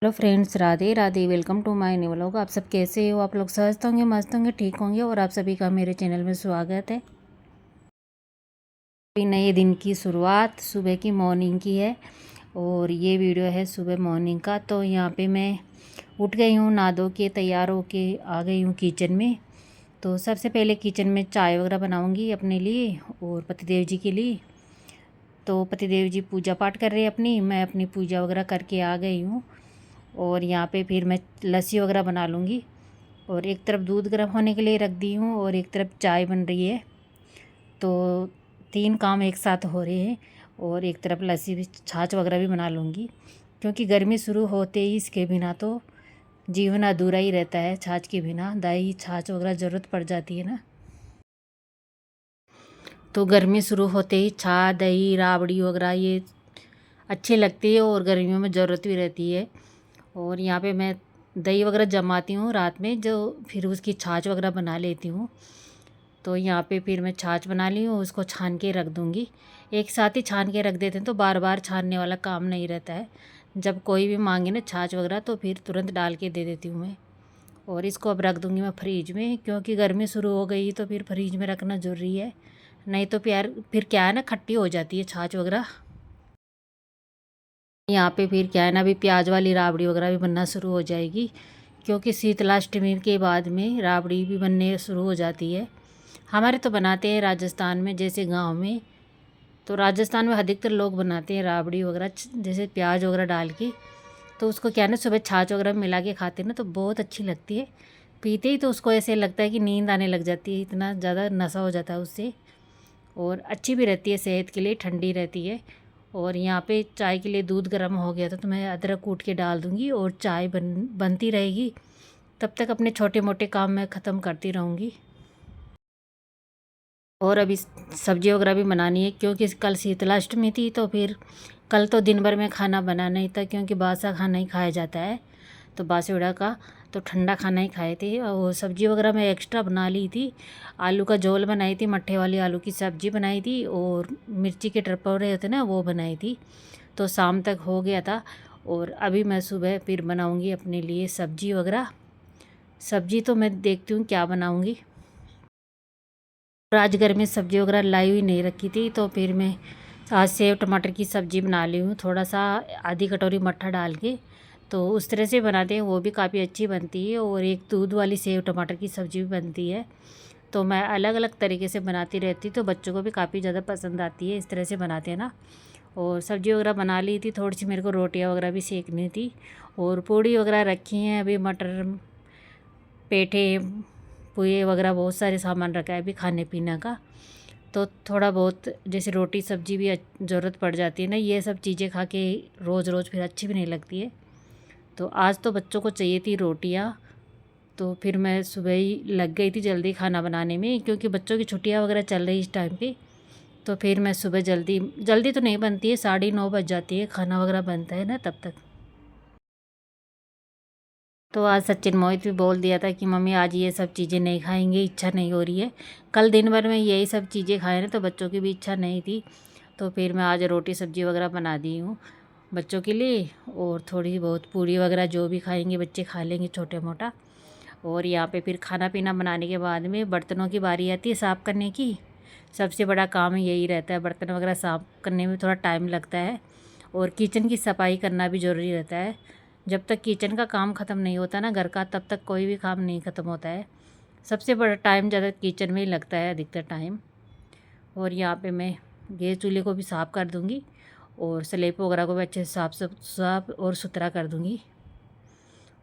Hello friends, Radhe Radhe. Welcome to my new vlog. आप सब कैसे हो? आप लोग स्वस्थ होंगे, मस्त होंगे, ठीक होंगे। और आप सभी का मेरे चैनल में स्वागत है। नए दिन की शुरुआत सुबह की मॉर्निंग की है और ये वीडियो है सुबह मॉर्निंग का। तो यहाँ पे मैं उठ गई हूँ, नहा धो के तैयार होके आ गई हूँ किचन में। तो सबसे पहले किचन में चाय वगैरह बनाऊँगी अपने लिए और पतिदेव जी के लिए। तो पतिदेव जी पूजा पाठ कर रहे हैं अपनी, मैं अपनी पूजा वगैरह करके आ गई हूँ। और यहाँ पे फिर मैं लस्सी वगैरह बना लूँगी। और एक तरफ दूध गर्म होने के लिए रख दी हूँ और एक तरफ चाय बन रही है। तो 3 काम एक साथ हो रहे हैं। और एक तरफ लस्सी भी, छाछ वगैरह भी बना लूँगी, क्योंकि गर्मी शुरू होते ही इसके बिना तो जीवन अधूरा ही रहता है। छाछ के बिना दही छाछ वगैरह ज़रूरत पड़ जाती है ना। तो गर्मी शुरू होते ही छाछ दही राबड़ी वगैरह ये अच्छी लगती है और गर्मियों में ज़रूरत भी रहती है। और यहाँ पे मैं दही वगैरह जमाती हूँ रात में, जो फिर उसकी छाछ वगैरह बना लेती हूँ। तो यहाँ पे फिर मैं छाछ बना ली हूँ, उसको छान के रख दूँगी। एक साथ ही छान के रख देते हैं तो बार बार छानने वाला काम नहीं रहता है। जब कोई भी मांगे ना छाछ वगैरह तो फिर तुरंत डाल के दे देती हूँ मैं। और इसको अब रख दूँगी मैं फ्रिज में, क्योंकि गर्मी शुरू हो गई तो फिर फ्रिज में रखना ज़रूरी है। नहीं तो प्यार फिर क्या है ना, खट्टी हो जाती है छाछ वगैरह। यहाँ पे फिर क्या है ना, अभी प्याज वाली राबड़ी वगैरह भी बनना शुरू हो जाएगी, क्योंकि शीतलाष्टमी के बाद में राबड़ी भी बनने शुरू हो जाती है। हमारे तो बनाते हैं राजस्थान में, जैसे गांव में। तो राजस्थान में अधिकतर लोग बनाते हैं राबड़ी वगैरह, जैसे प्याज वगैरह डाल के। तो उसको क्या है ना, सुबह छाछ वगैरह में मिला के खाते हैं ना, तो बहुत अच्छी लगती है। पीते ही तो उसको ऐसे लगता है कि नींद आने लग जाती है, इतना ज़्यादा नशा हो जाता है उससे। और अच्छी भी रहती है, सेहत के लिए ठंडी रहती है। और यहाँ पे चाय के लिए दूध गर्म हो गया था तो मैं अदरक कूट के डाल दूँगी और चाय बनती रहेगी। तब तक अपने छोटे मोटे काम मैं ख़त्म करती रहूँगी। और अभी सब्ज़ी वगैरह भी बनानी है, क्योंकि कल शीतलाष्टमी थी। तो फिर कल तो दिन भर में खाना बना नहीं था, क्योंकि बासा खाना ही खाया जाता है। तो बासीड़ा का तो ठंडा खाना ही खाए थे। और सब्ज़ी वगैरह मैं एक्स्ट्रा बना ली थी। आलू का झोल बनाई थी, मट्ठे वाली आलू की सब्ज़ी बनाई थी और मिर्ची के टरपौरे होते ना, वो बनाई थी। तो शाम तक हो गया था। और अभी मैं सुबह फिर बनाऊंगी अपने लिए सब्ज़ी वगैरह। सब्ज़ी तो मैं देखती हूँ क्या बनाऊंगी। और आज घर में सब्ज़ी वगैरह लाई हुई नहीं रखी थी, तो फिर मैं आज सेव टमाटर की सब्ज़ी बना ली हूँ, थोड़ा सा आधी कटोरी मट्ठा डाल के। तो उस तरह से बनाते हैं, वो भी काफ़ी अच्छी बनती है। और एक दूध वाली सेव टमाटर की सब्ज़ी भी बनती है। तो मैं अलग अलग तरीके से बनाती रहती, तो बच्चों को भी काफ़ी ज़्यादा पसंद आती है, इस तरह से बनाते हैं ना। और सब्ज़ी वगैरह बना ली थी, थोड़ी सी मेरे को रोटियां वगैरह भी सेकनी थी। और पूड़ी वगैरह रखी हैं, अभी मटर पेठे पुए वगैरह बहुत सारे सामान रखा है अभी खाने पीने का। तो थोड़ा बहुत जैसे रोटी सब्ज़ी भी ज़रूरत पड़ जाती है ना, ये सब चीज़ें खा के रोज़ रोज़ फिर अच्छी भी नहीं लगती है। तो आज तो बच्चों को चाहिए थी रोटियां। तो फिर मैं सुबह ही लग गई थी जल्दी खाना बनाने में, क्योंकि बच्चों की छुट्टियां वगैरह चल रही इस टाइम पे। तो फिर मैं सुबह जल्दी जल्दी तो नहीं बनती है, 9:30 बज जाती है, खाना वगैरह बनता है ना तब तक। तो आज सचिन मोहित भी बोल दिया था कि मम्मी आज ये सब चीज़ें नहीं खाएंगे, इच्छा नहीं हो रही है। कल दिन भर में यही सब चीज़ें खाए ना, तो बच्चों की भी इच्छा नहीं थी। तो फिर मैं आज रोटी सब्ज़ी वगैरह बना दी हूँ बच्चों के लिए। और थोड़ी बहुत पूड़ी वगैरह जो भी खाएंगे बच्चे खा लेंगे छोटे मोटा। और यहाँ पे फिर खाना पीना बनाने के बाद में बर्तनों की बारी आती है साफ़ करने की। सबसे बड़ा काम यही रहता है, बर्तन वगैरह साफ़ करने में थोड़ा टाइम लगता है। और किचन की सफाई करना भी ज़रूरी रहता है। जब तक किचन का काम ख़त्म नहीं होता ना घर का, तब तक कोई भी काम नहीं ख़त्म होता है। सबसे बड़ा टाइम ज़्यादा किचन में ही लगता है अधिकतर टाइम। और यहाँ पे मैं गैस चूल्हे को भी साफ़ कर दूँगी और स्लेब वगैरह को भी अच्छे से साफ़ और सुथरा कर दूँगी।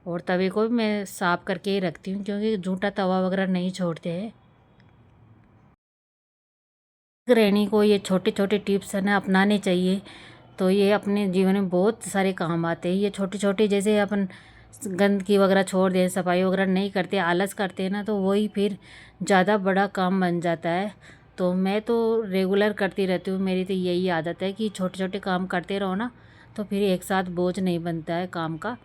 और तवे को भी मैं साफ़ करके ही रखती हूँ, क्योंकि जूठा तवा वगैरह नहीं छोड़ते हैं। गृहिणी को ये छोटे छोटे टिप्स है ना अपनाने चाहिए, तो ये अपने जीवन में बहुत सारे काम आते हैं। ये छोटे छोटे जैसे अपन गंदगी वगैरह छोड़ दें, सफाई वगैरह नहीं करते, आलस करते हैं ना, तो वही फिर ज़्यादा बड़ा काम बन जाता है। तो मैं तो रेगुलर करती रहती हूँ, मेरी तो यही आदत है कि छोटे छोटे काम करते रहो ना, तो फिर एक साथ बोझ नहीं बनता है काम का।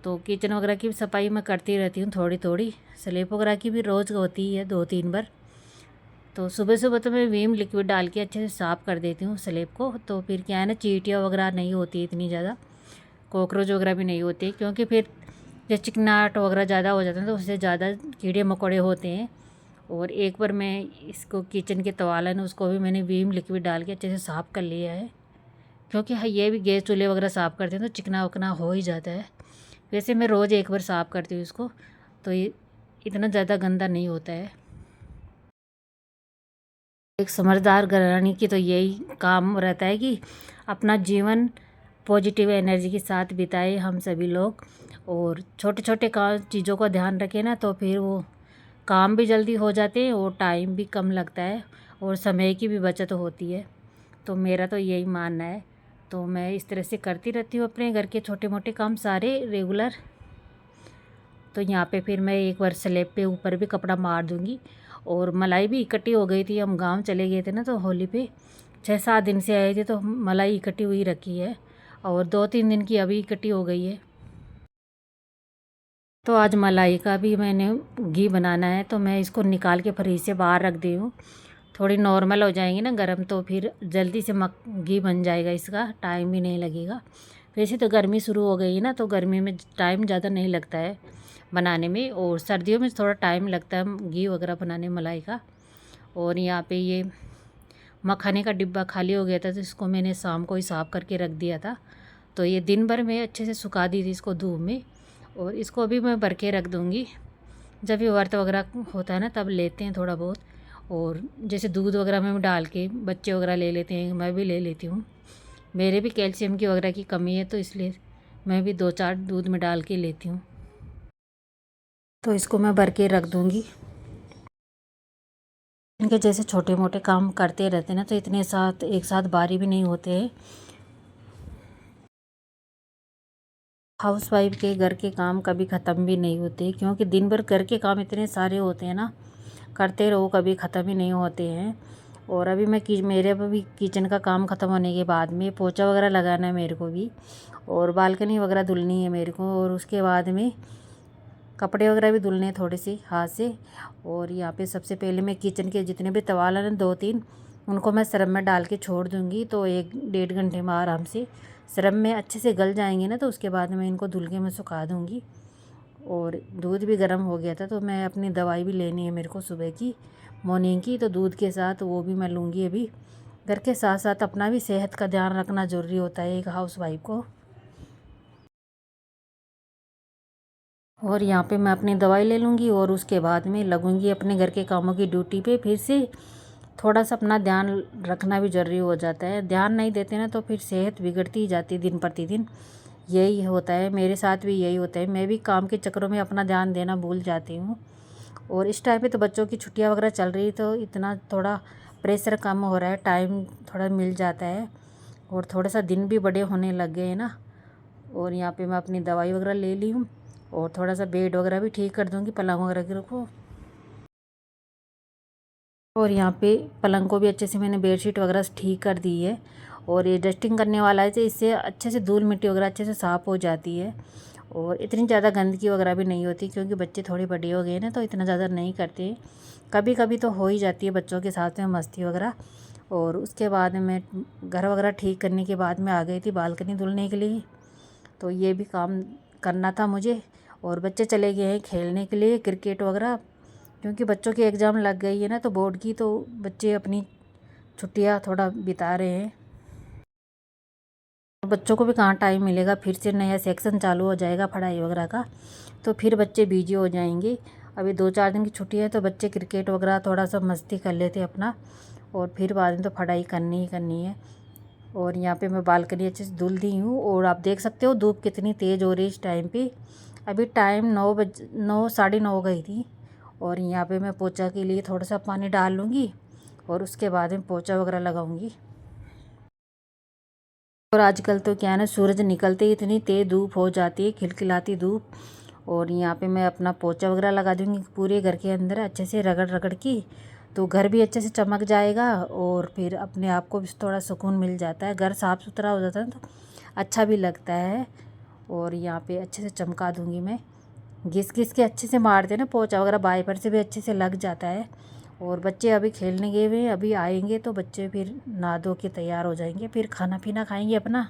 तो किचन वगैरह की भी सफाई मैं करती रहती हूँ थोड़ी थोड़ी। स्लेब वगैरह की भी रोज़ होती है 2-3 बार। तो सुबह सुबह तो मैं विम लिक्विड डाल के अच्छे से साफ़ कर देती हूँ स्लेब को, तो फिर क्या है ना, चींटियाँ वगैरह नहीं होती इतनी ज़्यादा। कॉकरोच वगैरह भी नहीं होते, क्योंकि फिर जब चिकनाहट वगैरह ज़्यादा हो जाता है तो उससे ज़्यादा कीड़े मकोड़े होते हैं। और एक बार मैं इसको किचन के तवालन उसको भी मैंने विम लिक्विड डाल के अच्छे से साफ़ कर लिया है, क्योंकि हाँ ये भी गैस चूल्हे वगैरह साफ़ करते हैं तो चिकना वकना हो ही जाता है। वैसे मैं रोज़ एक बार साफ़ करती हूँ इसको, तो ये इतना ज़्यादा गंदा नहीं होता है। एक समझदार गृहिणी की तो यही काम रहता है कि अपना जीवन पॉजिटिव एनर्जी के साथ बिताए हम सभी लोग, और छोटे छोटे चीज़ों का ध्यान रखें ना, तो फिर वो काम भी जल्दी हो जाते हैं और टाइम भी कम लगता है और समय की भी बचत होती है। तो मेरा तो यही मानना है। तो मैं इस तरह से करती रहती हूँ अपने घर के छोटे मोटे काम सारे रेगुलर। तो यहाँ पे फिर मैं एक बार स्लैब पे ऊपर भी कपड़ा मार दूँगी। और मलाई भी इकट्ठी हो गई थी, हम गांव चले गए थे ना, तो होली पे 6-7 दिन से आए थे, तो मलाई इकट्ठी हुई रखी है और 2-3 दिन की अभी इकट्ठी हो गई है। तो आज मलाई का भी मैंने घी बनाना है, तो मैं इसको निकाल के फ्रिज से बाहर रख दी हूँ। थोड़ी नॉर्मल हो जाएंगी ना गर्म, तो फिर जल्दी से घी बन जाएगा, इसका टाइम भी नहीं लगेगा। वैसे तो गर्मी शुरू हो गई है ना, तो गर्मी में टाइम ज़्यादा नहीं लगता है बनाने में, और सर्दियों में थोड़ा टाइम लगता है घी वगैरह बनाने में मलाई का। और यहाँ पे ये मखाने का डिब्बा खाली हो गया था, तो इसको मैंने शाम को ही साफ़ करके रख दिया था। तो ये दिन भर में अच्छे से सुखा दी थी इसको धूप में, और इसको अभी मैं भर के रख दूँगी। जब भी व्रत वगैरह होता है ना तब लेते हैं थोड़ा बहुत। और जैसे दूध वगैरह में डाल के बच्चे वगैरह ले लेते हैं, मैं भी ले लेती हूँ। मेरे भी कैल्शियम की वगैरह की कमी है, तो इसलिए मैं भी 2-4 दूध में डाल के लेती हूँ। तो इसको मैं भर के रख दूँगी। इनके जैसे छोटे मोटे काम करते रहते हैं ना, तो इतने साथ एक साथ बारी भी नहीं होते हैं। हाउसवाइफ के घर के काम कभी ख़त्म भी नहीं होते, क्योंकि दिन भर घर के काम इतने सारे होते हैं ना, करते रहो कभी ख़त्म ही नहीं होते हैं। और अभी मेरे भी किचन का काम ख़त्म होने के बाद में पोछा वगैरह लगाना है मेरे को भी, और बालकनी वगैरह धुलनी है मेरे को, और उसके बाद में कपड़े वगैरह भी धुलने थोड़े से हाथ से। और यहाँ पे सबसे पहले मैं किचन के जितने भी तवाल हैं 2-3, उनको मैं सरफ में डाल के छोड़ दूँगी, तो 1-1.5 घंटे में आराम से सरफ में अच्छे से गल जाएंगे ना, तो उसके बाद मैं इनको धुल के मैं सुखा दूँगी। और दूध भी गर्म हो गया था, तो मैं अपनी दवाई भी लेनी है मेरे को सुबह की मॉर्निंग की, तो दूध के साथ वो भी मैं लूँगी अभी। घर के साथ साथ अपना भी सेहत का ध्यान रखना ज़रूरी होता है एक हाउसवाइफ को। और यहाँ पे मैं अपनी दवाई ले लूँगी और उसके बाद में लगूँगी अपने घर के कामों की ड्यूटी पे फिर से। थोड़ा सा अपना ध्यान रखना भी ज़रूरी हो जाता है, ध्यान नहीं देते ना तो फिर सेहत बिगड़ती ही जाती है दिन प्रतिदिन। यही होता है, मेरे साथ भी यही होता है, मैं भी काम के चक्करों में अपना ध्यान देना भूल जाती हूँ। और इस टाइम पे तो बच्चों की छुट्टियाँ वगैरह चल रही, तो इतना थोड़ा प्रेशर कम हो रहा है, टाइम थोड़ा मिल जाता है, और थोड़ा सा दिन भी बड़े होने लग गए हैं ना। और यहाँ पे मैं अपनी दवाई वगैरह ले ली हूँ, और थोड़ा सा बेड वगैरह भी ठीक कर दूँगी, पलंग वगैरह को। और यहाँ पे पलंग को भी अच्छे से मैंने बेडशीट वगैरह ठीक कर दी है। और ये डस्टिंग करने वाला है, तो इससे अच्छे से धूल मिट्टी वगैरह अच्छे से साफ़ हो जाती है, और इतनी ज़्यादा गंदगी वगैरह भी नहीं होती, क्योंकि बच्चे थोड़े बड़े हो गए हैं ना, तो इतना ज़्यादा नहीं करते। कभी कभी तो हो ही जाती है बच्चों के साथ में मस्ती वगैरह। और उसके बाद मैं घर वगैरह ठीक करने के बाद में आ गई थी बालकनी धुलने के लिए, तो ये भी काम करना था मुझे। और बच्चे चले गए हैं खेलने के लिए क्रिकेट वगैरह, क्योंकि बच्चों की एग्ज़ाम लग गई है ना, तो बोर्ड की, तो बच्चे अपनी छुट्टियां थोड़ा बिता रहे हैं। बच्चों को भी कहाँ टाइम मिलेगा, फिर से नया सेक्शन चालू हो जाएगा पढ़ाई वगैरह का, तो फिर बच्चे बिजी हो जाएंगे। अभी 2-4 दिन की छुट्टी है, तो बच्चे क्रिकेट वगैरह थोड़ा सा मस्ती कर लेते अपना, और फिर बाद में तो पढ़ाई करनी ही करनी है। और यहाँ पे मैं बालकनी अच्छे से धुल दी हूँ, और आप देख सकते हो धूप कितनी तेज़ हो रही है इस टाइम पे। अभी टाइम 9 साढ़े 9 हो गई थी। और यहाँ पे मैं पोछा के लिए थोड़ा सा पानी डाल लूँगी, और उसके बाद में पोछा वगैरह लगाऊँगी। और आजकल तो क्या है ना, सूरज निकलते ही इतनी तेज़ धूप हो जाती है, खिलखिलाती धूप। और यहाँ पे मैं अपना पोछा वगैरह लगा दूँगी पूरे घर के अंदर अच्छे से रगड़ रगड़ की, तो घर भी अच्छे से चमक जाएगा, और फिर अपने आप को भी थोड़ा सुकून मिल जाता है, घर साफ़ सुथरा हो जाता है तो अच्छा भी लगता है। और यहाँ पे अच्छे से चमका दूँगी मैं, घिस घिस के अच्छे से मारते हैं ना पोछा वगैरह, वाइपर से भी अच्छे से लग जाता है। और बच्चे अभी खेलने गए हुए हैं, अभी आएंगे तो बच्चे फिर नहा धो के तैयार हो जाएंगे, फिर खाना पीना खाएंगे अपना।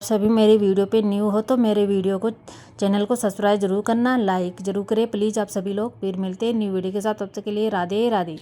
सभी मेरे वीडियो पे न्यू हो तो मेरे वीडियो को चैनल को सब्सक्राइब जरूर करना, लाइक जरूर करें प्लीज़ आप सभी लोग। फिर मिलते हैं न्यू वीडियो के साथ, तब तक के लिए राधे राधे।